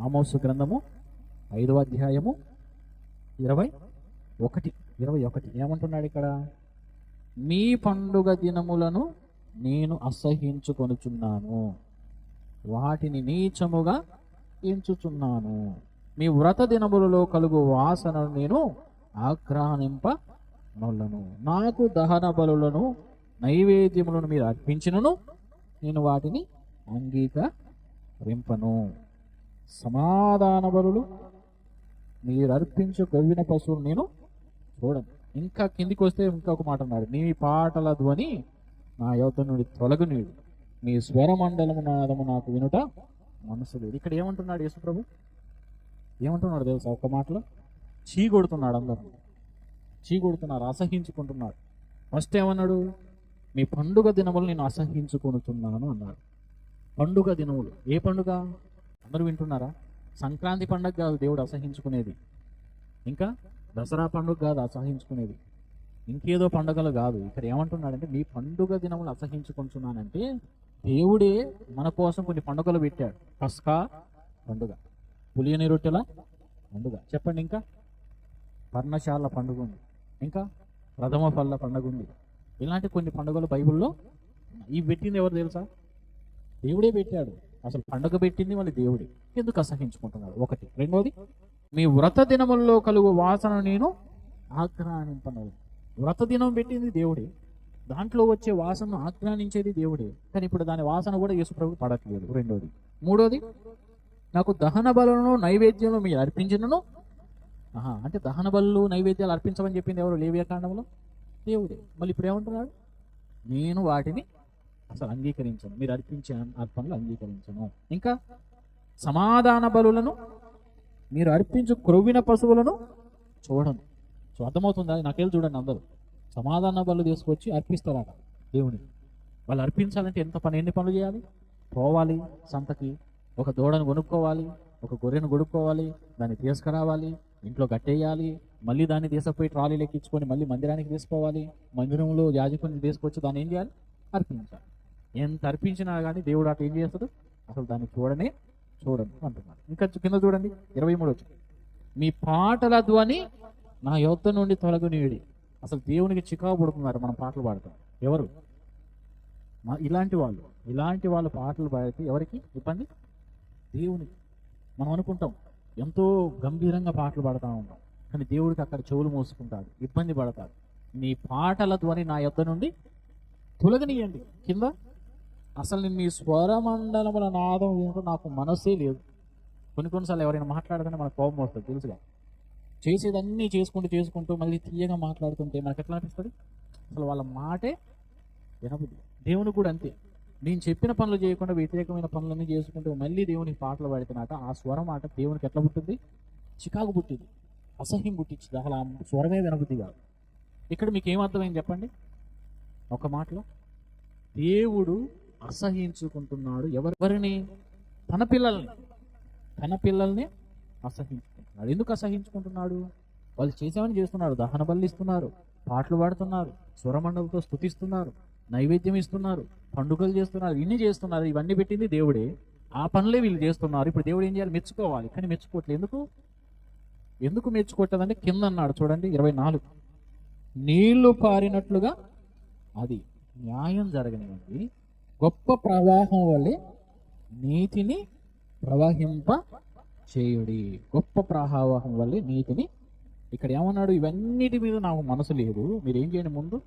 ఆమోసు గ్రంథము 5వ అధ్యాయము 21 ఏమంటున్నాడు ఇక్కడ? మీ పండుగ దినములను నేను అసహ్యించుకొనుచున్నాను, వాటిని నీచముగా ఎంచుచున్నాను. మీ వ్రత దినములలో కలుగు వాసనను నేను ఆగ్రహింపనొల్లను. నాకు దహన బలులను నైవేద్యములను మీరు అర్పించినను నేను వాటిని అంగీకరింపను. సమాధాన బలులు మీరు అర్పించు కొవ్విన పశువులు నేను చూడను. ఇంకా కిందికి వస్తే ఇంకొక మాట అన్నాడు, నీ పాటల ధ్వని నా యువత నుండి తొలగునీడు, నీ స్వరమండలము నాదము నాకు వినుట మనసు లేదు. ఇక్కడ ఏమంటున్నాడు యేసుప్రభు? ఏమంటున్నాడు తెలుసా? ఒక్క మాటలో చీకొడుతున్నాడు, అందరూ చీకొడుతున్నారు, అసహించుకుంటున్నాడు. ఫస్ట్ ఏమన్నాడు? మీ పండుగ దినములు నేను అసహించుకొనుచున్నాను అన్నాడు. పండుగ దినములు ఏ పండుగ? అందరూ వింటున్నారా? సంక్రాంతి పండుగ కాదు దేవుడు అసహించుకునేది, ఇంకా దసరా పండుగ కాదు అసహించుకునేది, ఇంకేదో పండుగలు కాదు. ఇక్కడ ఏమంటున్నాడంటే మీ పండుగ దినములు అసహించుకుంటున్నానంటే దేవుడే మన కోసం కొన్ని పండుగలు పెట్టాడు. పస్కా పండుగ, పులియని రొట్టెల పండుగ, చెప్పండి, ఇంకా పర్ణశాల పండుగ ఉంది, ఇంకా ప్రథమ ఫల పండుగ ఉంది. ఇలాంటి కొన్ని పండుగలు బైబిల్లో ఇవి పెట్టింది ఎవరు తెలుసా? దేవుడే పెట్టాడు. అసలు పండుగ పెట్టింది మళ్ళీ దేవుడే. ఎందుకు అసహించుకుంటున్నాడు? ఒకటి. రెండోది, మీ వ్రత దినముల్లో కలుగు వాసన నేను ఆగ్రహింపను. వ్రత దినం పెట్టింది దేవుడే, దాంట్లో వచ్చే వాసనను ఆగ్రహించేది దేవుడే. కానీ ఇప్పుడు దాని వాసన కూడా యేసుప్రభువు పడట్లేదు. రెండోది. మూడోది, నాకు దహన బలులను నైవేద్యంలో మీరు అర్పించినను. అంటే దహన బలు నైవేద్యాలు అర్పించమని చెప్పింది ఎవరు? లేవియా కాండంలో దేవుడే. మళ్ళీ ఇప్పుడు ఏమంటున్నాడు? నేను వాటిని అసలు అంగీకరించను, మీరు అర్పించే అర్పణలు అంగీకరించను. ఇంకా సమాధాన బలులను మీరు అర్పించు క్రొవ్విన పశువులను చూడను. సో అర్థమవుతుందా? నాకెళ్ళి చూడండి, అందరూ సమాధాన బలు తీసుకొచ్చి అర్పిస్తారట దేవునికి. వాళ్ళు అర్పించాలంటే ఎన్ని పనులు చేయాలి? పోవాలి సంతకి, ఒక దూడను కొనుక్కోవాలి, ఒక గొర్రెను కొనుక్కోవాలి, దాన్ని తీసుకురావాలి, ఇంట్లో కట్టేయాలి, మళ్ళీ దాన్ని తీసుకుపోయి ట్రాలీలు ఎక్కించుకొని మళ్ళీ మందిరానికి తీసుకోవాలి, మందిరంలో యాజకుని తీసుకొచ్చి దాన్ని ఏం చేయాలి? అర్పించాలి. ఎంత అర్పించినా కానీ దేవుడు అటు ఏం చేస్తాడు? అసలు దాన్ని చూడను అంటున్నాడు. ఇంకా కింద చూడండి 23 మీ పాటల ధ్వని నా యొద్ద నుండి తొలగునీడి. అసలు దేవునికి చికాకు పడుతున్నారు మనం పాటలు పాడతాం. ఎవరు? ఇలాంటి వాళ్ళు పాటలు పాడితే ఎవరికి ఇబ్బంది? దేవునికి. మనం అనుకుంటాం ఎంతో గంభీరంగా పాటలు పాడుతూ ఉంటాం, కానీ దేవుడికి అక్కడ చెవులు మూసుకుంటాడు, ఇబ్బంది పడతాడు. మీ పాటల ధ్వని నా యొద్ద నుండి తొలగనీయండి. కింద అసలు మీ స్వరమండలముల నాదం ఏంటో నాకు మనసే లేదు. కొన్నిసార్లు ఎవరైనా మాట్లాడదని మనకు కోపం వస్తుంది, తెలుసుగా. చేసేదన్నీ చేసుకుంటూ మళ్ళీ తీయగా మాట్లాడుతుంటే మనకు ఎట్లా అనిపిస్తుంది? అసలు వాళ్ళ మాటే వినబుద్ధి. దేవునికి కూడా అంతే. నేను చెప్పిన పనులు చేయకుండా వ్యతిరేకమైన పనులన్నీ చేసుకుంటూ మళ్ళీ దేవునికి పాటలు పాడుతున్నట ఆ స్వరం మాట దేవునికి ఎట్లా పుట్టింది? చికాకు పుట్టింది, అసహ్యం పుట్టించింది. అసలు ఆ స్వరమే వినబుద్ధి కాదు. ఇక్కడ మీకు ఏమర్థమైంది చెప్పండి ఒక మాటలో? దేవుడు అసహించుకుంటున్నాడు ఎవరిని? తన పిల్లల్ని అసహించుకుంటున్నాడు. ఎందుకు అసహించుకుంటున్నాడు? వాళ్ళు చేసేవని చేస్తున్నారు, దహన బలి ఇస్తున్నారు, పాటలు పాడుతున్నారు, స్వరమండలతో స్తుతిస్తున్నారు, నైవేద్యం ఇస్తున్నారు, పండుగలు చేస్తున్నారు, ఇన్ని చేస్తున్నారు. ఇవన్నీ పెట్టింది దేవుడే. ఆ పనులే వీళ్ళు చేస్తున్నారు. ఇప్పుడు దేవుడు ఏం చేయాలి? మెచ్చుకోవాలి, కానీ మెచ్చుకోవట్లేదు. ఎందుకు మెచ్చుకోవట్లేదంటే కింద అన్నాడు చూడండి 24 నీళ్లు పారినట్లుగా అది న్యాయం జరగనివ్వండి, గొప్ప ప్రవాహం వల్లే నీతిని ప్రవహింప చేయుడి. గొప్ప ప్రవాహం వల్లే నీతిని. ఇక్కడ ఏమన్నాడు? ఇవన్నిటి మీద నాకు మనసు లేదు, మీరు ఏం చేయండి? ముందు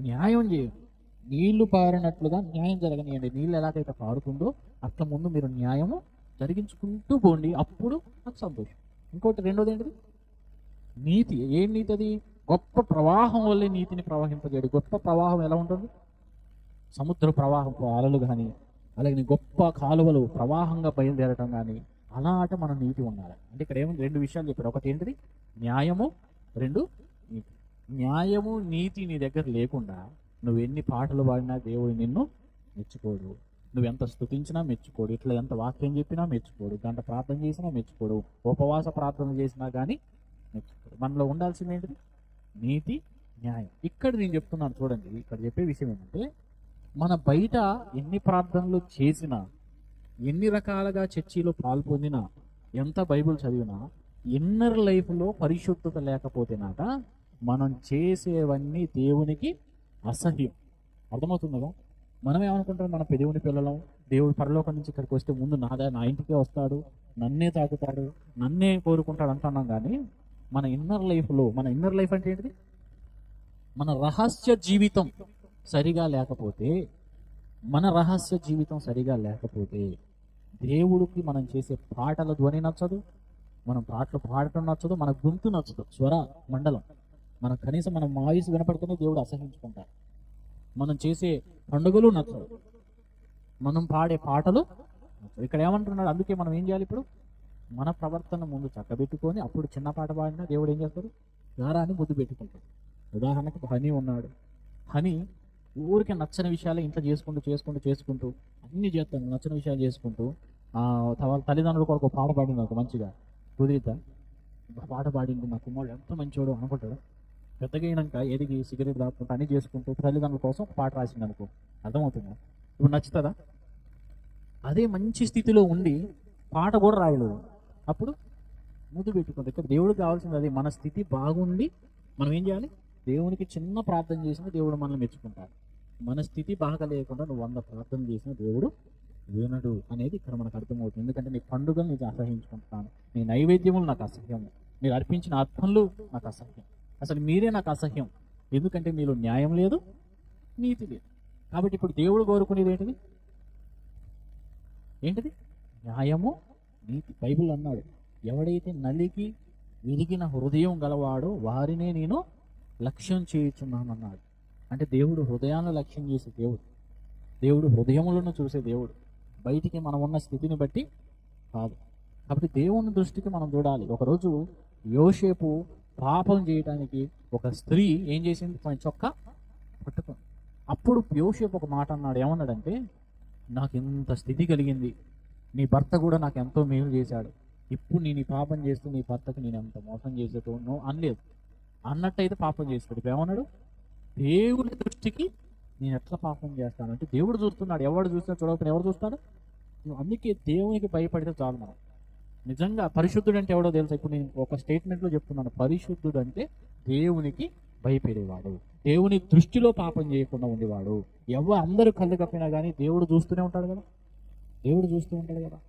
న్యాయం చేయండి. నీళ్లు పారినట్లుగా న్యాయం జరగనియండి. నీళ్ళు ఎలాగైతే పారుతుందో అట్లా ముందు మీరు న్యాయము జరిగించుకుంటూ పోండి, అప్పుడు నాకు సంతోషం. ఇంకోటి రెండోది ఏంటిది? నీతి. ఏం నీతి అది? గొప్ప ప్రవాహం వల్లే నీతిని ప్రవహింపజేయడు. గొప్ప ప్రవాహం ఎలా ఉంటుంది? సముద్ర ప్రవాహం అలలు కానీ, అలాగే గొప్ప కాలువలు ప్రవాహంగా బయలుదేరటం కానీ, అలా ఆట మనం నీతి ఉండాలి. అంటే ఇక్కడ ఏమో 2 విషయాలు చెప్పారు. ఒకటి ఏంటిది? న్యాయము, 2 నీతి. న్యాయము నీతి నీ దగ్గర లేకుండా నువ్వు ఎన్ని పాటలు పాడినా దేవుడు నిన్ను మెచ్చుకోడు. నువ్వు ఎంత స్తుతించినా మెచ్చుకోడు, ఇట్లా ఎంత వాక్యం చెప్పినా మెచ్చుకోడు, గంట ప్రార్థన చేసినా మెచ్చుకోడు, ఉపవాస ప్రార్థన చేసినా కానీ మెచ్చుకోడు. మనలో ఉండాల్సింది ఏంటిది? నీతి, న్యాయం. ఇక్కడ నేను చెప్తున్నాను చూడండి, ఇక్కడ చెప్పే విషయం ఏంటంటే మన బయట ఎన్ని ప్రార్థనలు చేసినా, ఎన్ని రకాలుగా చర్చిలో పాల్పొందినా, ఎంత బైబిల్ చదివినా ఇన్నర్ లైఫ్లో పరిశుద్ధత లేకపోతేనాట మనం చేసేవన్నీ దేవునికి అసహ్యం. అర్థమవుతుంది కదా? మనం ఏమనుకుంటాం, మన దేవుని పిల్లలం, దేవుడు పరలోకం నుంచి ఇక్కడికి వస్తే ముందు నా ఇంటికే వస్తాడు, నన్నే తాకుతాడు, నన్నే కోరుకుంటాడు అంటున్నాం. కానీ మన ఇన్నర్ లైఫ్ అంటే ఏంటిది? మన రహస్య జీవితం సరిగా లేకపోతే దేవుడికి మనం చేసే పాటల ధ్వని నచ్చదు, మనం పాటలు పాడటం నచ్చదు, మన గొంతు నచ్చదు, స్వర మండలం మనకు కనీసం మన వాయిస్ వినపడితేనే దేవుడు అసహించుకుంటాడు. మనం చేసే పండుగలు నచ్చదు, మనం పాడే పాటలు నచ్చదు. ఇక్కడ ఏమంటున్నాడు? అందుకే మనం ఏం చేయాలి? ఇప్పుడు మన ప్రవర్తన ముందు చక్కబెట్టుకొని అప్పుడు చిన్న పాట పాడినా దేవుడు ఏం చేస్తాడు? గారాన్ని ముద్దు పెట్టుకుంటాడు. ఉదాహరణకు హనీ ఉన్నాడు. హనీ ఊరికే నచ్చని విషయాలు ఇంట్లో చేసుకుంటూ అన్ని చేస్తాను, నచ్చని విషయాలు చేసుకుంటూ వాళ్ళ తల్లిదండ్రుల కొరకు పాట పాడింది నాకు మంచిగా కుదిరితా పాట పాడింది, మా కుమారుడు ఎంత మంచోడు అనుకుంటాడు. పెద్దగా అయినాక ఎదిగి సిగరెట్ దాక్కుంటూ అన్ని చేసుకుంటూ తల్లిదండ్రుల కోసం పాట రాసింది అనుకో, అర్థమవుతుందా? ఇప్పుడు నచ్చుతుందా? అదే మంచి స్థితిలో ఉండి పాట కూడా రాయలేదు, అప్పుడు ముద్దు పెట్టుకుంది. ఇక్కడ దేవుడికి కావాల్సింది అది. మన స్థితి బాగుండి మనం ఏం చేయాలి? దేవునికి చిన్న ప్రార్థన చేసినా దేవుడు మనల్ని మెచ్చుకుంటాడు. మన స్థితి బాగా లేకుండా నువ్వు 100 ప్రార్థన చేసినా దేవుడు వినడు అనేది ఇక్కడ మనకు అర్థమవుతుంది. ఎందుకంటే నీ పండుగలు నేను అసహించుకుంటున్నాను, నీ నైవేద్యములు నాకు అసహ్యం, మీరు అర్పించిన అర్పణలు నాకు అసహ్యం, అసలు మీరే నాకు అసహ్యం. ఎందుకంటే మీలో న్యాయం లేదు, నీతి లేదు. కాబట్టి ఇప్పుడు దేవుడు కోరుకునేది ఏంటిది? న్యాయము, నీతి. బైబిల్ అన్నాడు, ఎవడైతే నలిగి విరిగిన హృదయం గలవాడో వారినే నేను లక్ష్యం చేయుచున్నాను అన్నాడు. అంటే దేవుడు హృదయాన్ని లక్ష్యం చేసే దేవుడు హృదయములను చూసే దేవుడు, బయటికి మనం ఉన్న స్థితిని బట్టి కాదు. కాబట్టి దేవుని దృష్టికి మనం చూడాలి. ఒకరోజు యోసేపు పాపం చేయడానికి ఒక స్త్రీ ఏం చేసింది? తన చొక్కా పట్టుకుంది. అప్పుడు యోసేపు ఒక మాట అన్నాడు. ఏమన్నాడంటే, నాకు ఇంత స్థితి కలిగింది, నీ భర్త కూడా నాకు ఎంతో మేలు చేశాడు, ఇప్పుడు నేను ఈ పాపం చేస్తూ నీ భర్తకి నేను ఎంత మోసం చేసేటోనో అనలేదు. అన్నట్టయితే పాపం చేస్తాడు. ఇప్పుడు ఏమన్నాడు? దేవుని దృష్టికి నేను ఎట్లా పాపం చేస్తాను అంటే దేవుడు చూస్తున్నాడు. ఎవడు చూసినా చూడకపోయినా ఎవరు చూస్తాడు? అందుకే దేవునికి భయపడితే చాలు. మనం నిజంగా పరిశుద్ధుడు అంటే ఎవడో తెలుసా? ఇప్పుడు నేను ఒక స్టేట్మెంట్లో చెప్తున్నాను, పరిశుద్ధుడు అంటే దేవునికి భయపడేవాడు, దేవుని దృష్టిలో పాపం చేయకుండా ఉండేవాడు. అందరూ కళ్ళు కప్పినా కానీ దేవుడు చూస్తూనే ఉంటాడు కదా.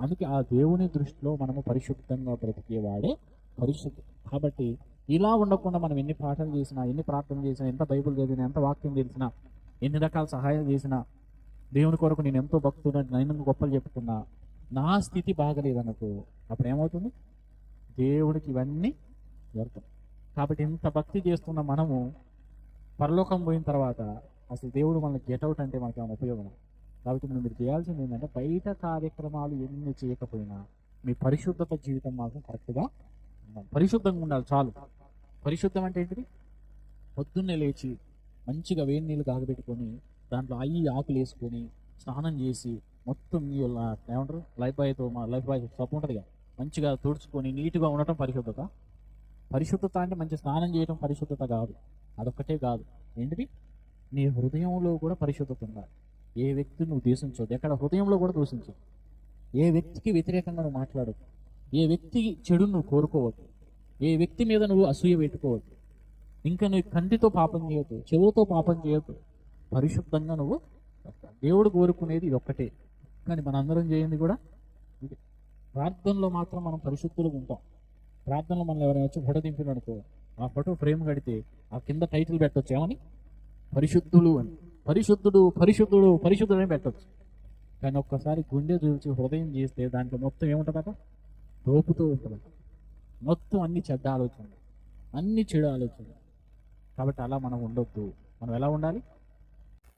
అందుకే ఆ దేవుని దృష్టిలో మనము పరిశుద్ధంగా బ్రతికేవాడే పరిశుద్ధుడు. కాబట్టి ఇలా ఉండకుండా మనం ఎన్ని పాటలు చేసినా, ఎన్ని ప్రార్థన చేసినా, ఎంత బైబిల్ చదివినా, ఎంత వాక్యం తెలిసినా, ఎన్ని రకాల సహాయం చేసినా, దేవుని కొరకు నేను ఎంతో భక్తుడంటే నేను గొప్పలు చెప్పుకున్నా, నా స్థితి బాగలేదనుకో, అప్పుడు ఏమవుతుంది? దేవుడికి ఇవన్నీ వ్యర్థం. కాబట్టి ఇంత భక్తి చేస్తున్న మనము పరలోకం పోయిన తర్వాత అసలు దేవుడు మనల్ని గెట్అవుట్ అంటే మనకి ఏమైనా ఉపయోగం? కాబట్టి మీరు చేయాల్సింది ఏంటంటే, బయట కార్యక్రమాలు ఎన్ని చేయకపోయినా మీ పరిశుద్ధత జీవితం మాత్రం కరెక్ట్గా పరిశుద్ధంగా ఉండాలి చాలు. పరిశుద్ధం అంటే ఏంటిది? పొద్దున్నే లేచి మంచిగా వేడి నీళ్ళు కాగబెట్టుకొని దాంట్లో ఆకులు వేసుకొని స్నానం చేసి మొత్తం ఏమంటారు లైఫ్ బాయ్ సబ్బు ఉంటుంది కదా, మంచిగా తుడుచుకొని నీట్గా ఉండటం పరిశుద్ధత. పరిశుద్ధత అంటే మంచి స్నానం చేయడం పరిశుద్ధత కాదు. అదొక్కటే కాదు, ఏంటిది? నీ హృదయంలో కూడా పరిశుద్ధత ఉండాలి. ఏ వ్యక్తి నువ్వు దూషించవద్దు, ఎక్కడ హృదయంలో కూడా దూషించవు. ఏ వ్యక్తికి వ్యతిరేకంగా నువ్వు మాట్లాడద్దు, ఏ వ్యక్తి చెడు నువ్వు కోరుకోవద్దు, ఏ వ్యక్తి మీద నువ్వు అసూయ పెట్టుకోవద్దు, ఇంకా నువ్వు కంటితో పాపం చేయొద్దు, చెవుతో పాపం చేయొద్దు. పరిశుద్ధంగా నువ్వు దేవుడు కోరుకునేది ఇది ఒక్కటే. కానీ మనందరం చేయండి కూడా ఇది. ప్రార్థనలో మాత్రం మనం పరిశుద్ధులుగా ఉంటాం. ప్రార్థనలో మనం ఎవరైనా వచ్చి ఫోటో దింపిననుకో, ఆ ఫోటో ఫ్రేమ్ కడితే ఆ కింద టైటిల్ పెట్టవచ్చు, ఏమని? పరిశుద్ధులు అని. పరిశుద్ధుడు అని పెట్టవచ్చు. కానీ ఒక్కసారి గుండె చూసి హృదయం చేస్తే దాంట్లో మొత్తం ఏముంటుందట? తోపుతూ ఉంటుందట. మొత్తం అన్ని చెడ్డ ఆలోచన, అన్ని చెడు ఆలోచన. కాబట్టి అలా మనం ఉండొద్దు. మనం ఎలా ఉండాలి?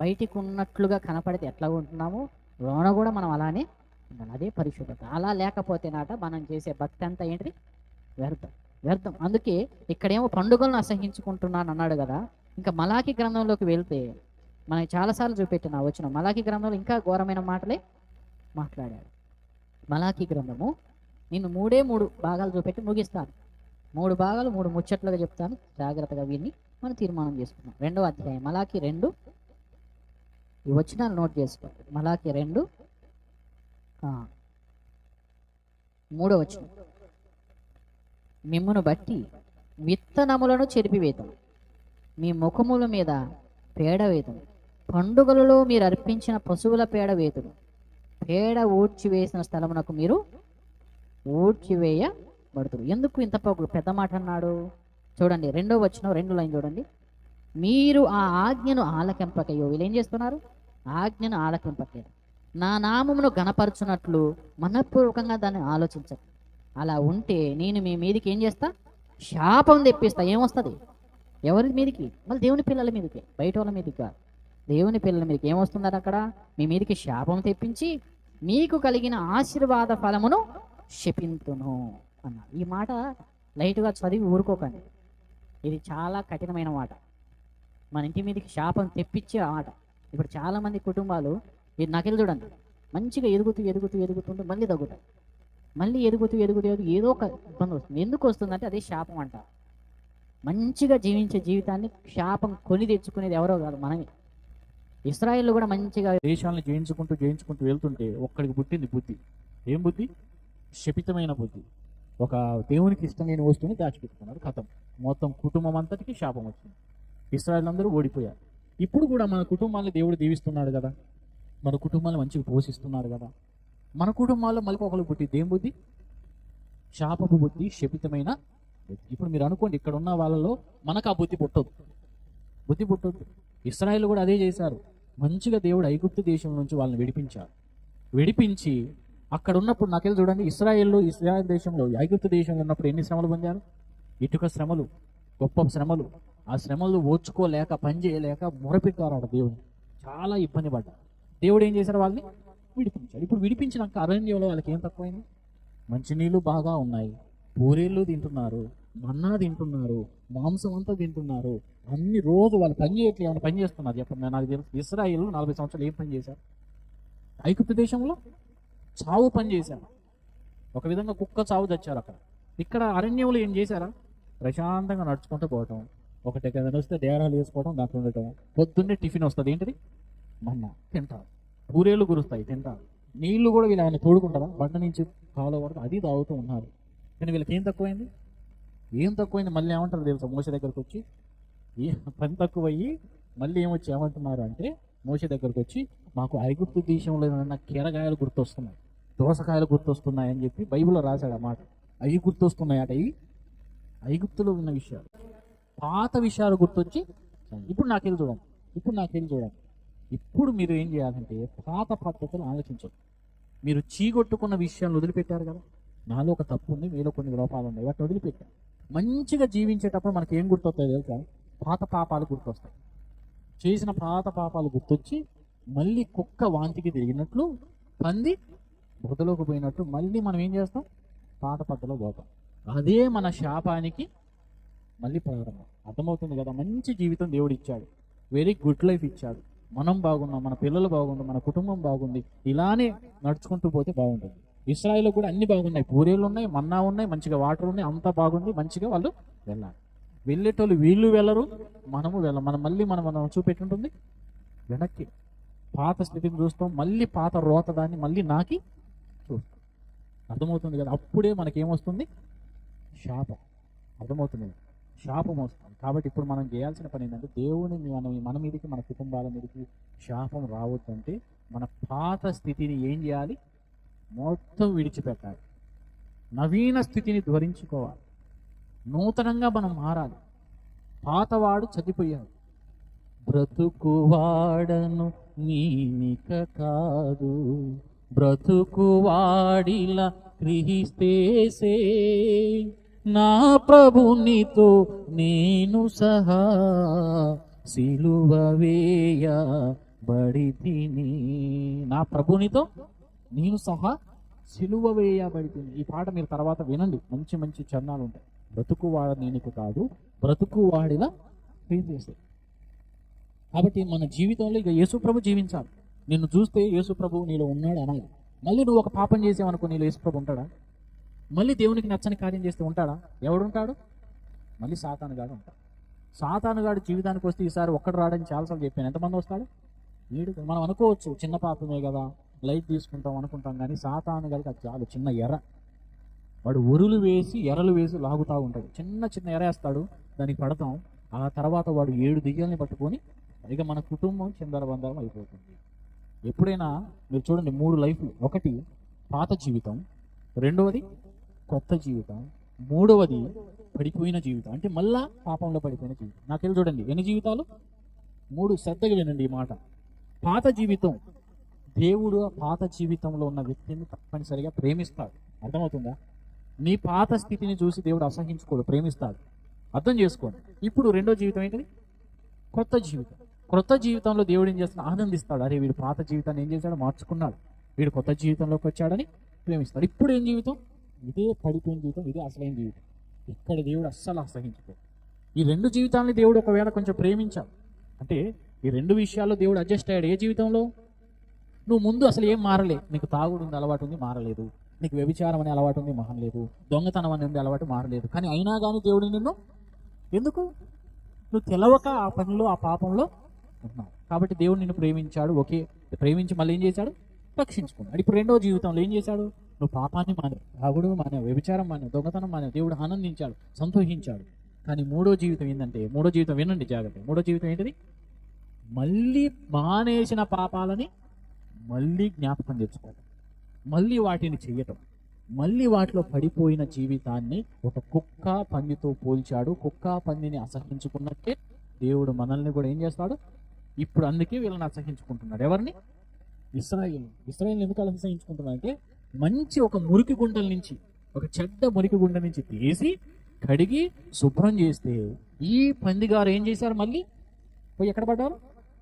బయటికి ఉన్నట్లుగా కనపడితే ఎట్లా ఉంటున్నామో లోన కూడా మనం అలానే ఉండాలి. అదే పరిశుద్ధత. అలా లేకపోతే మనం చేసే భక్తి అంతా ఏంటిది? వ్యర్థం. అందుకే ఇక్కడేమో పండుగలను అసహించుకుంటున్నాను అన్నాడు కదా. ఇంకా మలాకి గ్రంథంలోకి వెళ్తే మనకి చాలాసార్లు చూపెట్టిన వచ్చిన మలాకి గ్రంథంలో ఇంకా ఘోరమైన మాటలే మాట్లాడాడు. మలాకి గ్రంథము నేను 3 భాగాలు చూపెట్టి ముగిస్తాను. 3 భాగాలు 3 ముచ్చట్లుగా చెప్తాను, జాగ్రత్తగా విని మనం తీర్మానం చేసుకున్నాం. 2వ అధ్యాయం మలాకి 2, ఈ వచనాలు నోట్ చేసుకోండి. మలాకి 2 3వ వచనం, మిమ్మును బట్టి విత్తనములను చెరిపివేతను, మీ ముఖముల మీద పేడ వేతును, పండుగలలో మీరు అర్పించిన పశువుల పేడ వేతును, పేడ ఊడ్చివేసిన స్థలమునకు మీరు ఊడ్చివేయబడుతురు. ఎందుకు ఇంత పెద్ద మాట అన్నాడు? చూడండి 2వ వచనం 2 లైన్ చూడండి. మీరు ఆ ఆజ్ఞను ఆలకింపకయో, వీళ్ళు ఏం చేస్తున్నారు? ఆజ్ఞను ఆలకింపకలేదు, నా నామమును గణపరచునట్లు మనపూర్వకంగా దాన్ని ఆలోచించరు. అలా ఉంటే నేను మీ మీదకి ఏం చేస్తా? శాపం తెప్పిస్తా. ఏమొస్తుంది? ఎవరి మీదకి? మళ్ళీ దేవుని పిల్లల మీదకి, బయట వాళ్ళ మీదకి కాదు, దేవుని పిల్లల మీదకి ఏమొస్తుందని అక్కడ? మీ మీదకి శాపం తెప్పించి మీకు కలిగిన ఆశీర్వాద ఫలమును శపింతును అన్నారు. ఈ మాట లైట్గా చదివి ఊరుకోకండి, ఇది చాలా కఠినమైన మాట. మన ఇంటి మీదకి శాపం తెప్పించే మాట. ఇప్పుడు చాలామంది కుటుంబాలు, ఈ నకిలు చూడండి, మంచిగా ఎదుగుతుంటే మళ్ళీ తగ్గుతాయి, మళ్ళీ ఎదుగుతూ ఏదో ఒక ఇబ్బంది వస్తుంది. ఎందుకు వస్తుందంటే అదే శాపం అంట. మంచిగా జీవించే జీవితాన్ని శాపం కొని తెచ్చుకునేది ఎవరో కాదు, మనమే. ఇశ్రాయేలు కూడా మంచిగా దేశాలను జయించుకుంటూ వెళ్తుంటే ఒక్కడికి పుట్టింది బుద్ధి. ఏం బుద్ధి? శపితమైన బుద్ధి. ఒక దేవునికి ఇష్టం లేని వస్తువుని దాచిపెట్టుకున్నారు, కథం, మొత్తం కుటుంబం అంతటికి శాపం వచ్చింది. ఇశ్రాయేలు అందరూ ఓడిపోయారు. ఇప్పుడు కూడా మన కుటుంబాన్ని దేవుడు దీవిస్తున్నాడు కదా, మన కుటుంబాన్ని మంచిగా పోషిస్తున్నాడు కదా. మన కుటుంబాల్లో మళ్ళీ ఒకరికి పుట్టింది ఏం బుద్ధి? శాపపు బుద్ధి, శపితమైన బుద్ధి. ఇప్పుడు మీరు అనుకోండి, ఇక్కడ ఉన్న వాళ్ళలో మనకు ఆ బుద్ధి పుట్టొద్దు. ఇశ్రాయేలు కూడా అదే చేశారు. మంచిగా దేవుడు ఐగుప్తు దేశం నుంచి వాళ్ళని విడిపించి అక్కడ ఉన్నప్పుడు నాకెళ్ళి చూడండి, ఇశ్రాయేల్ దేశంలో, ఐగుప్తు దేశంలో ఉన్నప్పుడు ఎన్ని శ్రమలు పొందారు? ఇటుక శ్రమలు, గొప్ప శ్రమలు. ఆ శ్రమలు ఓర్చుకోలేక, పని చేయలేక మొరపెట్టారు ఆడ దేవుని, చాలా ఇబ్బంది పడ్డారు. దేవుడు ఏం చేశారు? వాళ్ళని విడిపించాడు. ఇప్పుడు విడిపించినాక అరణ్యంలో వాళ్ళకి ఏం తక్కువైంది? మంచినీళ్ళు బాగా ఉన్నాయి, పూరీళ్ళు తింటున్నారు, మన్నా తింటున్నారు, మాంసం అంతా తింటున్నారు, అన్ని రోజు వాళ్ళు పని చేయట్లేదు, ఏమైనా పని చేస్తున్నారు చెప్పండి. నాకు తెలుసు ఇశ్రాయేలు 40 సంవత్సరాలు ఏం పని చేశారు? ఐగుప్తు దేశంలో చావు పని చేశారు, ఒక విధంగా కుక్క చావు తెచ్చారు అక్కడ. ఇక్కడ అరణ్యంలో ఏం చేశారా? ప్రశాంతంగా నడుచుకుంటూ పోవటం, ఒకటి ఏదైనా వస్తే డేరాలు వేసుకోవడం, దాంట్లో ఉండటం. పొద్దున్నే టిఫిన్ వస్తుంది, ఏంటిది? మన్నా తింటారు, పూరేళ్ళు కురుస్తాయి తింటారు. నీళ్లు కూడా వీళ్ళు ఆయన తోడుకుంటారా? బండ నుంచి కాలువ వరకు అది తాగుతూ ఉన్నారు. కానీ వీళ్ళకి ఏం తక్కువైంది? మళ్ళీ ఏమంటారు తెలుసా? మోసే దగ్గరకు వచ్చి పని తక్కువయ్యి మళ్ళీ ఏమంటున్నారు అంటే, మోసే దగ్గరకు వచ్చి, మాకు ఐగుప్తు దేశంలో ఏమైనా కీరగాయలు గుర్తొస్తున్నాయి, దోసకాయలు గుర్తొస్తున్నాయి అని చెప్పి బైబిల్లో రాశాడు అన్నమాట. అవి గుర్తొస్తున్నాయట. ఇవి ఐగుప్తులో ఉన్న విషయాలు, పాత విషయాలు గుర్తొచ్చి, ఇప్పుడు నాకెళ్ళి చూడండి. ఇప్పుడు మీరు ఏం చేయాలంటే పాత పద్ధతులు ఆలోచించండి. మీరు చీగొట్టుకున్న విషయాన్ని వదిలిపెట్టారు కదా, నాలో ఒక తప్పు ఉంది, మీలో కొన్ని లోపాలు ఉన్నాయి, వాటిని వదిలిపెట్టారు. మంచిగా జీవించేటప్పుడు మనకి ఏం గుర్తొస్తాయి తెలుసా? పాత పాపాలు గుర్తొస్తాయి. చేసిన పాత పాపాలు గుర్తొచ్చి మళ్ళీ కుక్క వాంతికి తిరిగినట్లు, పంది బురదలోకి పోయినట్టు మళ్ళీ మనం ఏం చేస్తాం? పాత పద్ధతిలో పోతాం. అదే మన శాపానికి మళ్ళీ ప్రారంభం. అర్థమవుతుంది కదా? మంచి జీవితం దేవుడు ఇచ్చాడు, వెరీ గుడ్ లైఫ్ ఇచ్చాడు. మనం బాగున్నాం, మన పిల్లలు బాగుంది, మన కుటుంబం బాగుంది. ఇలానే నడుచుకుంటూ పోతే బాగుంటుంది. ఇశ్రాయేల్లో కూడా అన్ని బాగున్నాయి, పూరేళ్ళు ఉన్నాయి, మన్నా ఉన్నాయి, మంచిగా వాటర్ ఉన్నాయి, అంతా బాగుంది. మంచిగా వాళ్ళు వెళ్ళాలి. వెళ్ళేటోళ్ళు వీళ్ళు వెళ్ళరు, మనము వెళ్ళం. మనం చూపెట్టుంటుంది వెనక్కి పాత స్థితిని చూస్తాం, మళ్ళీ పాత రోత దాన్ని మళ్ళీ నాకి చూస్తాం. అర్థమవుతుంది కదా? అప్పుడే మనకేమొస్తుంది? శాపం. అర్థమవుతుంది, శాపం వస్తుంది. కాబట్టి ఇప్పుడు మనం చేయాల్సిన పని ఏంటంటే, దేవుని మన మీదకి, మన కుటుంబాల మీదకి శాపం రావద్దంటే మన పాత స్థితిని ఏం చేయాలి? మొత్తం విడిచిపెట్టాలి, నవీన స్థితిని ధరించుకోవాలి, నూతనంగా మనం మారాలి. పాతవాడు చనిపోయాడు, బ్రతుకువాడను నీనిక కాదు, బ్రతుకువాడిలా క్రీస్తేసే, నా ప్రభునితో నేను సహా సిలువ వేయబడితిని. నా ప్రభునితో నేను సహా సిలువ వేయబడితిని. ఈ పాట మీరు తర్వాత వినండి, మంచి మంచి చరణాలు ఉంటాయి. బ్రతుకువాడ నేనుకు కాదు, బ్రతుకువాడిలా క్రీస్తేసే. కాబట్టి మన జీవితంలో ఇక యేసుప్రభు జీవించాలి. నిన్ను చూస్తే యేసుప్రభు నీలో ఉన్నాడు అనాలి. మళ్ళీ నువ్వు ఒక పాపం చేసావనుకో, నీలో యేసుప్రభు ఉంటాడా? మళ్ళీ దేవునికి నచ్చని కార్యం చేస్తే ఉంటాడా? ఎవడుంటాడు? మళ్ళీ సాతానుగాడు ఉంటాడు. సాతానుగాడు జీవితానికి వస్తే ఈసారి ఒక్కడు రాడని చాలాసార్లు చెప్పాను. ఎంతమంది వస్తాడు? వీడు. మనం అనుకోవచ్చు చిన్న పాపమే కదా, లైట్ తీసుకుంటాం అనుకుంటాం, కానీ సాతానుగాడికి అది చాలు చిన్న ఎర్ర. వాడు ఉరులు వేసి ఎరలు వేసి లాగుతూ ఉంటాడు. చిన్న చిన్న ఎరేస్తాడు, దానికి పడతాం. ఆ తర్వాత వాడు 7 దెయ్యాలని పట్టుకొని ఇక మన కుటుంబం చిందరబందరం అయిపోతుంది. ఎప్పుడైనా మీరు చూడండి 3 లైఫ్లు. ఒకటి పాత జీవితం, రెండవది కొత్త జీవితం, మూడవది పడిపోయిన జీవితం, అంటే మళ్ళా పాపంలో పడిపోయిన జీవితం. నాకెళ్ళి చూడండి ఎన్ని జీవితాలు? 3. శ్రద్ధగా వినండి ఈ మాట. పాత జీవితం, దేవుడు ఆ పాత జీవితంలో ఉన్న వ్యక్తిని తప్పనిసరిగా ప్రేమిస్తాడు. అర్థమవుతుందా? నీ పాత స్థితిని చూసి దేవుడు అసహించుకోడు, ప్రేమిస్తాడు. అర్థం చేసుకోండి. ఇప్పుడు రెండో జీవితం ఏంటిది? కొత్త జీవితం. కొత్త జీవితంలో దేవుడు ఏం చేస్తాడు? ఆనందిస్తాడు. అరే వీడు పాత జీవితాన్ని ఏం చేశాడు? మార్చుకున్నాడు, వీడు కొత్త జీవితంలోకి వచ్చాడని ప్రేమిస్తాడు. ఇప్పుడు ఏం జీవితం? ఇదే పడిపోయిన జీవితం, ఇదే అసలైన జీవితం. ఇక్కడ దేవుడు అస్సలు అసహించుకోడు. ఈ 2 జీవితాలని దేవుడు ఒకవేళ కొంచెం ప్రేమించాడు అంటే ఈ 2 విషయాల్లో దేవుడు అడ్జస్ట్ అయ్యాడు. ఏ జీవితంలో? నువ్వు ముందు అసలు ఏం మారలే. నీకు తాగుడు ఉంది, అలవాటు ఉంది, మారలేదు. నీకు వ్యభిచారం అనే అలవాటు ఉంది, మారలేదు. దొంగతనం అనే అలవాటు మారలేదు. కానీ అయినా కానీ దేవుడు నిన్ను ఎందుకు? నువ్వు తెలవక ఆ పనిలో, ఆ పాపంలో ఉన్నావు. కాబట్టి దేవుడు నిన్ను ప్రేమించాడు. ఓకే, ప్రేమించి మళ్ళీ ఏం చేశాడు? రక్షించుకున్నాడు. ఇప్పుడు రెండో జీవితంలో ఏం చేశాడు? నువ్వు పాపాన్ని మానేవు, తాగుడు మానేవు, వ్యభిచారం మానేవు, దొంగతనం మానేవు. దేవుడు ఆనందించాడు, సంతోషించాడు. కానీ మూడో జీవితం ఏంటంటే, మూడో జీవితం వినండి జాగ్రత్త. మూడో జీవితం ఏంటిది? మళ్ళీ మానేసిన పాపాలని మళ్ళీ జ్ఞాపకం తెచ్చుకోవడం, మళ్ళీ వాటిని చెయ్యటం, మళ్ళీ వాటిలో పడిపోయిన జీవితాన్ని ఒక కుక్క పందితో పోల్చాడు. కుక్క పందిని అసహించుకున్నట్టే దేవుడు మనల్ని కూడా ఏం చేస్తాడు? ఇప్పుడు అందుకే వీళ్ళని అసహించుకుంటున్నాడు. ఎవరిని? ఇశ్రాయేలు ఎందుకు అసహించుకుంటున్నాడు అంటే మంచి ఒక మురికి గుంటల నుంచి, ఒక చెడ్డ మురికి గుంట నుంచి తీసి కడిగి శుభ్రం చేస్తే ఈ పందిగారు ఏం చేశారు? మళ్ళీ పోయి ఎక్కడ పడ్డారు?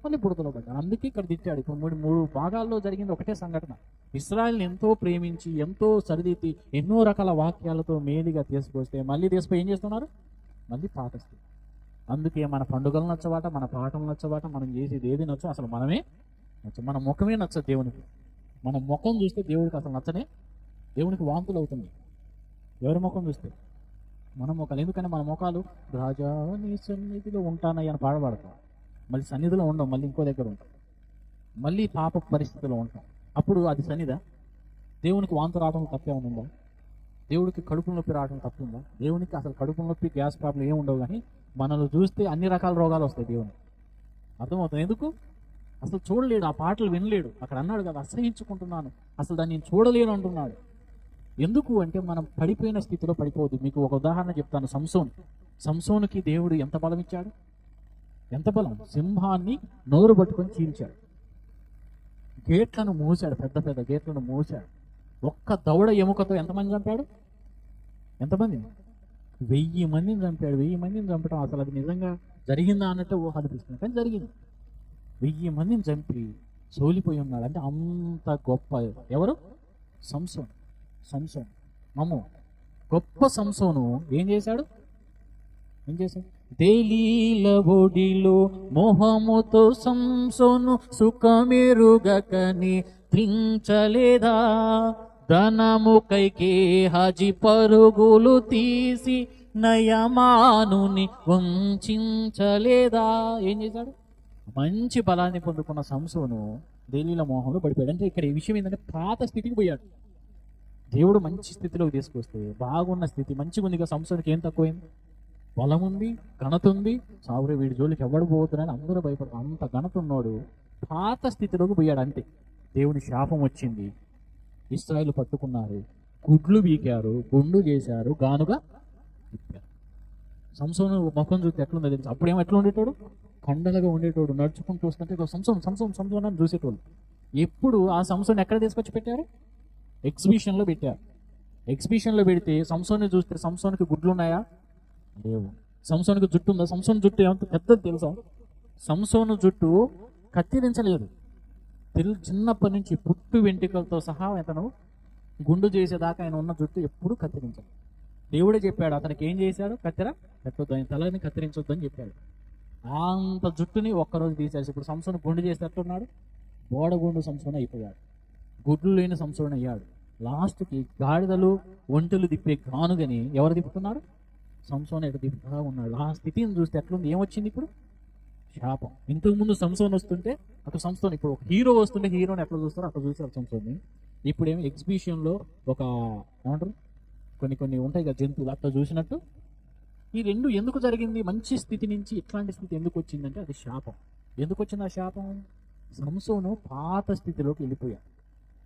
మళ్ళీ బుడతలో పడ్డారు. అందుకే ఇక్కడ తిట్టాడు. ఇప్పుడు 3 భాగాల్లో జరిగింది ఒకటే సంఘటన. ఇశ్రాయేలుని ఎంతో ప్రేమించి, ఎంతో సరిదిద్ది, ఎన్నో రకాల వాక్యాలతో మేలుగా తీసుకొస్తే మళ్ళీ తీసుకుపోయి ఏం చేస్తున్నారు? మళ్ళీ పాత స్థితి. అందుకే మన పండుగలు నచ్చవాట, మన పాఠం నచ్చవాట, మనం చేసేది ఏది నచ్చో అసలు మనమే నచ్చ, మన ముఖమే నచ్చదు దేవునికి. మన ముఖం చూస్తే దేవుడికి అసలు నచ్చనే. దేవునికి వాంతులు అవుతుంది ఎవరి ముఖం చూస్తే, మన ముఖాలు. ఎందుకంటే మన ముఖాలు రాజా నీ సన్నిధిలో ఉంటానని అని పాడబడతాం, మళ్ళీ సన్నిధిలో ఉండం, మళ్ళీ ఇంకో దగ్గర ఉంటాం, మళ్ళీ పాప పరిస్థితిలో ఉంటాం. అప్పుడు అది సన్నిధా? దేవునికి వాంతు రావడం తప్పేమైనా ఉందా? దేవుడికి కడుపు నొప్పి రావడం తప్పుందా? దేవునికి అసలు కడుపు నొప్పి, గ్యాస్ ప్రాబ్లం ఏమి ఉండవు. కానీ మనల్ని చూస్తే అన్ని రకాల రోగాలు వస్తాయి దేవునికి. అర్థమవుతుంది ఎందుకు? అసలు చూడలేడు, ఆ పాటలు వినలేడు. అక్కడ అన్నాడు కదా, అసహించుకుంటున్నాను, అసలు దాన్ని నేను చూడలేను అంటున్నాడు. ఎందుకు అంటే మనం పడిపోయిన స్థితిలో పడిపోవద్దు. మీకు ఒక ఉదాహరణ చెప్తాను. సంసోనుకి దేవుడు ఎంత బలం ఇచ్చాడు? ఎంత బలం! సింహాన్ని నోరు పట్టుకొని చీల్చాడు, గేట్లను మూసాడు, పెద్ద పెద్ద గేట్లను మూసాడు. ఒక్క దవడ ఎముకతో ఎంతమంది చంపాడు? ఎంతమంది? 1000 మందిని చంపాడు. 1000 మందిని చంపడం అసలు అది నిజంగా జరిగిందా అన్నట్టు ఊహ అనిపిస్తుంది, కానీ జరిగింది. 1000 మందిని చంపి సోలిపోయి ఉన్నాడు. అంటే అంత గొప్ప ఎవరు? సంసోను. గొప్ప సంసోను ఏం చేశాడు? దేలీల ఒడిలో మోహముతో సంసోను సుఖమెరుగకని త్రించలేదా? ధనముకైకే హజి పరుగులు తీసి నయమానుని వంచలేదా? ఏం చేశాడు? మంచి బలాన్ని పొందుకున్న సంసోను దేలీల మోహంలో పడిపోయాడు. అంటే ఇక్కడ ఈ విషయం ఏంటంటే పాత స్థితికి పోయాడు. దేవుడు మంచి స్థితిలోకి తీసుకొస్తే, బాగున్న స్థితి మంచిగా ఉంది. సంసోనికి ఏం తక్కువైంది? బలం ఉంది, ఘనత ఉంది. సావురే వీడి జోలికి ఎవడు పోతున్నాడని అందరూ భయపడతారు. అంత ఘనత ఉన్నాడు పాత స్థితిలోకి పోయాడు. అంతే, దేవుని శాపం వచ్చింది. ఇశ్రాయేలు పట్టుకున్నారు, గుడ్లు బీకారు, గుండు చేశారు, గానుగా తిప్పారు. సంసోను ముఖం చూస్తే ఎట్లుందో తెలుసు. అప్పుడేమో ఎట్లా ఉండేటోడు? కండలుగా ఉండేటోడు. నడుచుకుంటూ వస్తుంటే సంసోన్ అని చూసేటోళ్ళు. ఎప్పుడు ఆ సంసోన్ ఎక్కడ తీసుకొచ్చి పెట్టారు? ఎగ్జిబిషన్లో పెట్టారు. ఎగ్జిబిషన్లో పెడితే సంసోన్ని చూస్తే సంసోన్కి గుడ్లు ఉన్నాయా? లేవు. సంసోనికి జుట్టు ఉందా? సంసోన్ జుట్టు ఏమంత పెద్దది తెలుసా? సంసోను జుట్టు కత్తిరించలేదు. చిన్నప్పటి నుంచి పుట్టు వెంట్రుకలతో సహా అతను గుండు చేసేదాకా ఆయన ఉన్న జుట్టు ఎప్పుడు కత్తిరించాడు. దేవుడే చెప్పాడు అతనికి ఏం చేశాడు? కత్తొద్దు, ఆయన తలని కత్తిరించొద్దు అని చెప్పాడు. అంత జుట్టుని ఒక్కరోజు తీసేసి ఇప్పుడు సంసోను గుండు చేస్తే ఎట్లున్నాడు? బోడగుండు సంసోను అయిపోయాడు, గుడ్లు లేని సంసోను అయ్యాడు. లాస్ట్కి గాడిదలు ఒంటెలు తిప్పే గానుగని ఎవరు తిప్పుతున్నారు? సంసోను ఎక్కడ తిప్పుతా ఉన్నాడు. ఆ స్థితిని చూస్తే ఎట్లుంది? ఏమొచ్చింది ఇప్పుడు? శాపం. ఇంతకుముందు సంసోను వస్తుంటే అక్కడ సంసోను, ఇప్పుడు ఒక హీరో వస్తుంటే హీరోని ఎట్లా చూస్తారో అట్లా చూసారు సంసోన్ని. ఇప్పుడేమో ఎగ్జిబిషన్లో ఒక ఏమంటారు కొన్ని ఉంటాయి కదా జంతువులు, అట్లా చూసినట్టు ఈ రెండు ఎందుకు జరిగింది? మంచి స్థితి నుంచి ఇట్లాంటి స్థితి ఎందుకు వచ్చిందంటే అది శాపం. ఎందుకు వచ్చింది ఆ శాపం? సంసోను పాత స్థితిలోకి వెళ్ళిపోయాడు,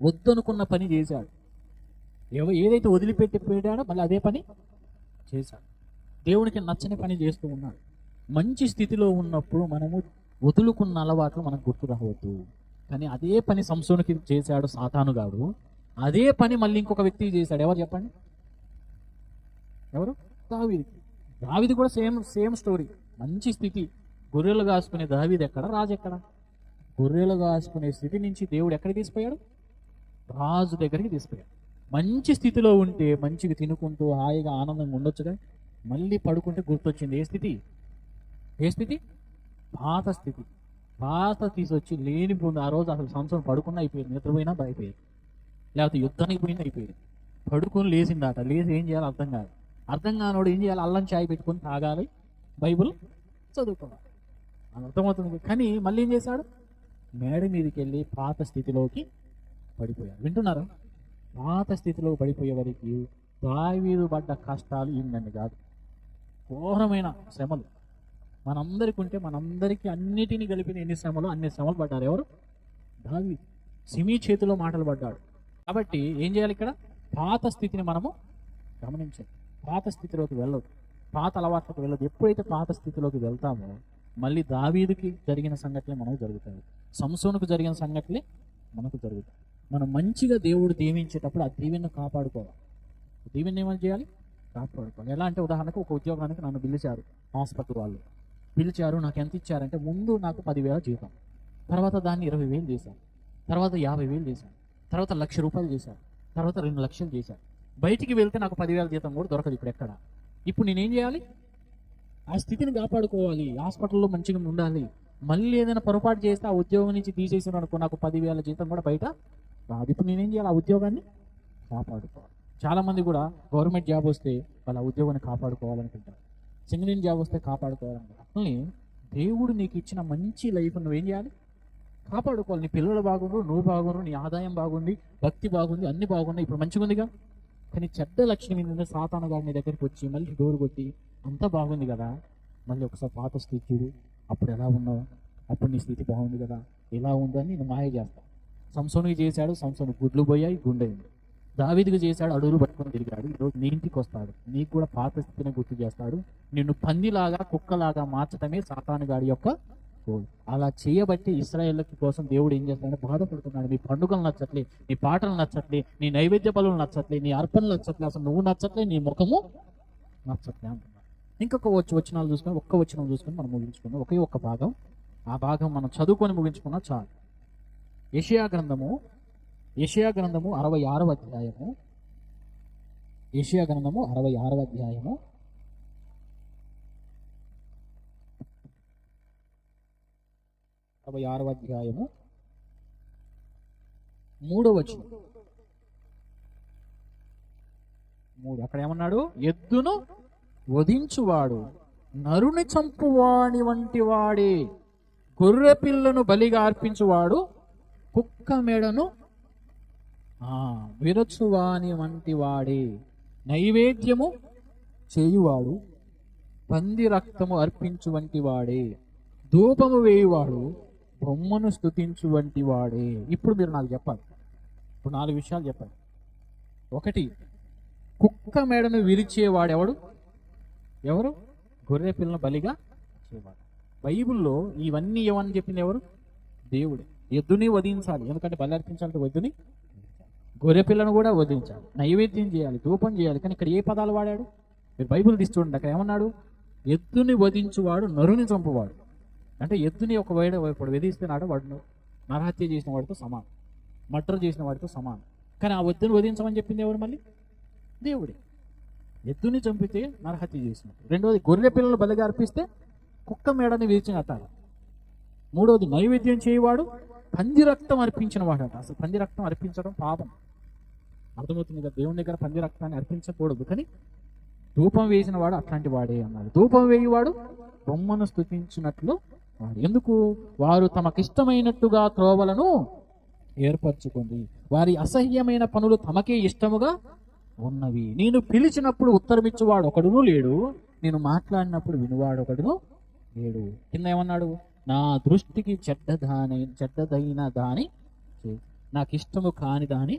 వద్దనుకున్న పని చేశాడు. ఏదైతే వదిలిపెట్టి పోయాడో మళ్ళీ అదే పని చేశాడు. దేవునికి నచ్చని పని చేస్తూ ఉన్నాడు. మంచి స్థితిలో ఉన్నప్పుడు మనము వదులుకున్న అలవాట్లు మనకు గుర్తు రావద్దు. కానీ అదే పని సంసోనుకి చేశాడు సాతానుగాడు. అదే పని మళ్ళీ ఇంకొక వ్యక్తికి చేశాడు. ఎవరు చెప్పండి? ఎవరు? దావీదు కూడా సేమ్ స్టోరీ. మంచి స్థితి, గొర్రెలు కాసుకునే దావీదు ఎక్కడ, రాజు ఎక్కడ? గొర్రెలు కాసుకునే స్థితి నుంచి దేవుడు ఎక్కడికి తీసిపోయాడు? రాజు దగ్గరికి తీసిపోయాడు. మంచి స్థితిలో ఉంటే మంచిగా తినుకుంటూ హాయిగా ఆనందంగా ఉండొచ్చుగా. మళ్ళీ పడుకుంటే గుర్తొచ్చింది ఏ స్థితి? పాత స్థితి. పాత తీసుకొచ్చి లేనిపోయింది. ఆ రోజు అసలు సంవత్సరం పడుకున్నా అయిపోయింది, నిద్రపోయినా అయిపోయింది, లేకపోతే యుద్ధానికి పోయినా అయిపోయింది. పడుకొని లేచిందాట. లేచి ఏం చేయాలో అర్థం కానోడు ఏం చేయాలి? అల్లం చాయ్ పెట్టుకొని తాగాలి, బైబుల్ చదువుకోవాలి, అర్థమవుతుంది. కానీ మళ్ళీ ఏం చేశాడు? మేడ మీదకి వెళ్ళి పాత స్థితిలోకి పడిపోయాడు. వింటున్నారా? పాత స్థితిలో పడిపోయే వరకు దావీదు పడ్డ కష్టాలు ఇన్ని కాదు, ఘోరమైన శ్రమలు. మనందరికి ఉంటే మనందరికీ అన్నిటినీ కలిపిన అన్ని శ్రమలు పడ్డారు. ఎవరు? దావీదు. సిమి చేతిలో మాటలు పడ్డాడు. కాబట్టి ఏం చేయాలి? ఇక్కడ పాత స్థితిని మనము గమనించాలి. పాత స్థితిలోకి వెళ్ళదు, పాత అలవాట్లకు వెళ్ళదు. ఎప్పుడైతే పాత స్థితిలోకి వెళ్తామో మళ్ళీ దావీదుకి జరిగిన సంఘటనలే మనకు జరుగుతాయి, సంసోనుకు జరిగిన సంఘటనలే మనకు జరుగుతాయి. మనం మంచిగా దేవుడు దీవించేటప్పుడు ఆ దీవెనను కాపాడుకోవాలి. దీవెన ఏమని చేయాలి? కాపాడుకోవాలి. ఎలా అంటే ఉదాహరణకు ఒక ఉద్యోగానికి నన్ను పిలిచారు, హాస్పిటల్ వాళ్ళు పిలిచారు. నాకు ఎంత ఇచ్చారంటే ముందు నాకు 10,000 జీతం, తర్వాత దాన్ని 20,000 చేశాను, తర్వాత 50,000 చేశాను, తర్వాత 1,00,000 రూపాయలు చేశాను, తర్వాత 2 లక్షలు చేశాను. బయటికి వెళ్తే నాకు 10,000 జీతం కూడా దొరకదు ఇప్పుడు ఎక్కడ. ఇప్పుడు నేనేం చేయాలి? ఆ స్థితిని కాపాడుకోవాలి, హాస్పిటల్లో మంచిగా ఉండాలి. మళ్ళీ ఏదైనా పొరపాటు చేస్తే ఆ ఉద్యోగం నుంచి తీసేసాను అనుకో, నాకు 10,000 జీతం కూడా బయట రాదు. ఇప్పుడు నేనేం చేయాలి? ఆ ఉద్యోగాన్ని కాపాడుకోవాలి. చాలామంది కూడా గవర్నమెంట్ జాబ్ వస్తే వాళ్ళ ఉద్యోగాన్ని కాపాడుకోవాలనుకుంటారు, సింగిల్ జాబ్ వస్తే కాపాడుకోవాలనుకుంటారు. అట్లనే దేవుడు నీకు ఇచ్చిన మంచి లైఫ్ నువ్వేం చేయాలి? కాపాడుకోవాలి. నీ పిల్లలు బాగుండు, నువ్వు బాగుండు, నీ ఆదాయం బాగుంది, భక్తి బాగుంది, అన్ని బాగున్నాయి, ఇప్పుడు మంచిగా ఉందిగా. కానీ చెడ్డ లక్ష్యం ఏంటంటే సాతాను గారి నీ దగ్గరికి వచ్చి మళ్ళీ డోర్ కొట్టి అంతా బాగుంది కదా, మళ్ళీ ఒకసారి పాత స్థితి చూడు, అప్పుడు ఎలా ఉన్నావు, అప్పుడు నీ స్థితి బాగుంది కదా, ఎలా ఉందని నేను మాయ చేస్తాను. సంసోనుకి చేశాడు, సంసోను గుడ్లు పోయాయి, గుండెంది. దావీదుకి చేశాడు, అడుగులు పట్టుకొని తిరిగాడు. ఈరోజు నీ ఇంటికి వస్తాడు, నీకు కూడా పాత స్థితిని గుర్తు చేస్తాడు. నిన్ను పందిలాగా కుక్కలాగా మార్చడమే సాతాను గాడి యొక్క గోల్. అలా చేయబట్టి ఇశ్రాయేళ్లకి కోసం దేవుడు ఏం చేస్తాడంటే బాధపడుతున్నాడు. నీ పండుగలు నచ్చట్లే, నీ పాటలు నచ్చట్లే, నీ నైవేద్య బలులు నచ్చట్లే, నీ అర్పణలు నచ్చట్లే, అసలు నువ్వు నచ్చట్లే, నీ ముఖము నచ్చట్లే అంటున్నాడు. ఇంకొక వచనాలు చూసుకొని, ఒక్క వచనం చూసుకొని మనం ముగించుకున్నాం. ఒక్క భాగం, ఆ భాగం మనం చదువుకొని ముగించుకున్నా చాలు. యెషయా గ్రంథము 66వ అధ్యాయము. యెషయా గ్రంథము 66వ అధ్యాయము 66వ అధ్యాయము 3వ వచనం. అక్కడ ఏమన్నాడు? ఎద్దును వధించువాడు నరుని చంపువాని వంటి వాడే, గొర్రె పిల్లను బలిగా అర్పించువాడు కుక్క మెడను విరచువాని వంటి వాడే, నైవేద్యము చేయువాడు పంది రక్తము అర్పించు వంటి వాడే, ధూపము వేయువాడు బొమ్మను స్తుతించు వంటి వాడే. ఇప్పుడు మీరు నాకు చెప్పాలి, ఇప్పుడు 4 విషయాలు చెప్పాలి. ఒకటి, కుక్క మెడను విరిచేవాడు ఎవరు? గొర్రె పిల్లను బలిగా చేవాడు. బైబిల్లో ఇవన్నీ ఏమని చెప్పింది ఎవరు? దేవుడే. ఎద్దుని వధించాలి, ఎందుకంటే బలి అర్పించాలంటే ఎద్దుని, గొర్రె పిల్లను కూడా వధించాలి, నైవేద్యం చేయాలి, ధూపం చేయాలి. కానీ ఇక్కడ ఏ పదాలు వాడాడు? మీరు బైబిల్ తీసి చూడండి, అక్కడ ఏమన్నాడు? ఎద్దుని వధించువాడు నరుని చంపువాడు. అంటే ఎద్దుని ఇప్పుడు వధిస్తే నాడు వాడు నరహత్య చేసిన వాడితో సమానం, మర్డర్ చేసిన వాడితో సమానం. కానీ ఆ ఎద్దుని వధించమని చెప్పింది ఎవరు? మళ్ళీ దేవుడే. ఎద్దుని చంపితే నరహత్య చేసినట్టు. రెండవది, గొర్రె పిల్లలు బలిగా అర్పిస్తే కుక్క మేడని విరిచినట్టాలి. మూడవది, నైవేద్యం చేయవాడు పంది రక్తం అర్పించిన వాడట. అసలు పంది రక్తం అర్పించడం పాపం, అర్థమవుతుంది కదా. దేవుని దగ్గర పంది రక్తాన్ని అర్పించకూడదు. కానీ ధూపం వేసిన వాడు అట్లాంటి వాడే అన్నాడు. ధూపం వేయువాడు బొమ్మను స్తుతించినట్లు వాడు. ఎందుకు? వారు తమకిష్టమైనట్టుగా త్రోవలను ఏర్పరచుకుంది, వారి అసహ్యమైన పనులు తమకే ఇష్టముగా ఉన్నవి. నేను పిలిచినప్పుడు ఉత్తరమిచ్చువాడు ఒకడును లేడు, నేను మాట్లాడినప్పుడు వినువాడు ఒకడును లేడు. కింద ఏమన్నాడు? నా దృష్టికి చెడ్డదైన దాని నాకు ఇష్టము కాని దాని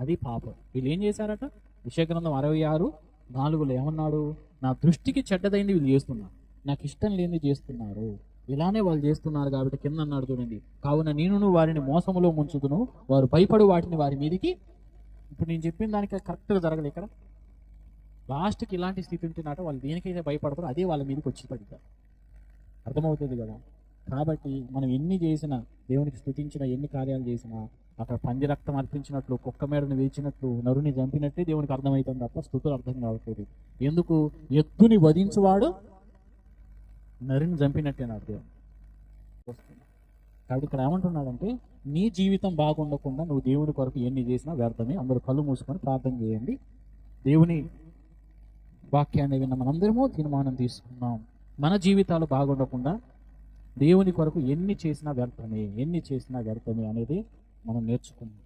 అది పాపం. వీళ్ళు ఏం చేశారట? యెషయా 66:4 ఏమన్నాడు? నా దృష్టికి చెడ్డదైంది వీళ్ళు చేస్తున్నారు, నాకు ఇష్టం లేనిది చేస్తున్నారు. ఇలానే వాళ్ళు చేస్తున్నారు కాబట్టి కింద అన్నాడు చూడండి, కావున నేను వారిని మోసములో ముంచుదును, వారు భయపడు వాటిని వారి మీదికి. ఇప్పుడు నేను చెప్పిన దానికి కరెక్ట్గా జరగలేదు ఇక్కడ. లాస్ట్కి ఇలాంటి స్థితి ఉంటున్నట్టు వాళ్ళు దేనికైతే భయపడతారో అదే వాళ్ళ మీదకి వచ్చి పడతారు. అర్థమవుతుంది కదా? కాబట్టి మనం ఎన్ని చేసినా, దేవునికి స్తుతించిన ఎన్ని కార్యాలు చేసినా, అక్కడ పంది రక్తం అర్పించినట్లు, కుక్క మేడను వేచినట్లు, నరుని చంపినట్టే దేవునికి అర్థమవుతుంది తప్ప స్తుతులు అర్థం కావట్లేదు. ఎందుకు? ఎద్దుని వధించువాడు నరుని చంపినట్టే నా దేవుడు. కాబట్టి ఇక్కడ ఏమంటున్నాడంటే, నీ జీవితం బాగుండకుండా నువ్వు దేవుని కొరకు ఎన్ని చేసినా వ్యర్థమే. అందరూ కళ్ళు మూసుకొని ప్రార్థన చేయండి. దేవుని వాక్యాన్ని విన్న మనందరము తీర్మానం తీసుకున్నాం, మన జీవితాలు బాగుండకుండా దేవుని కొరకు ఎన్ని చేసినా వ్యర్థమే అనేది మనం నేర్చుకున్నాం.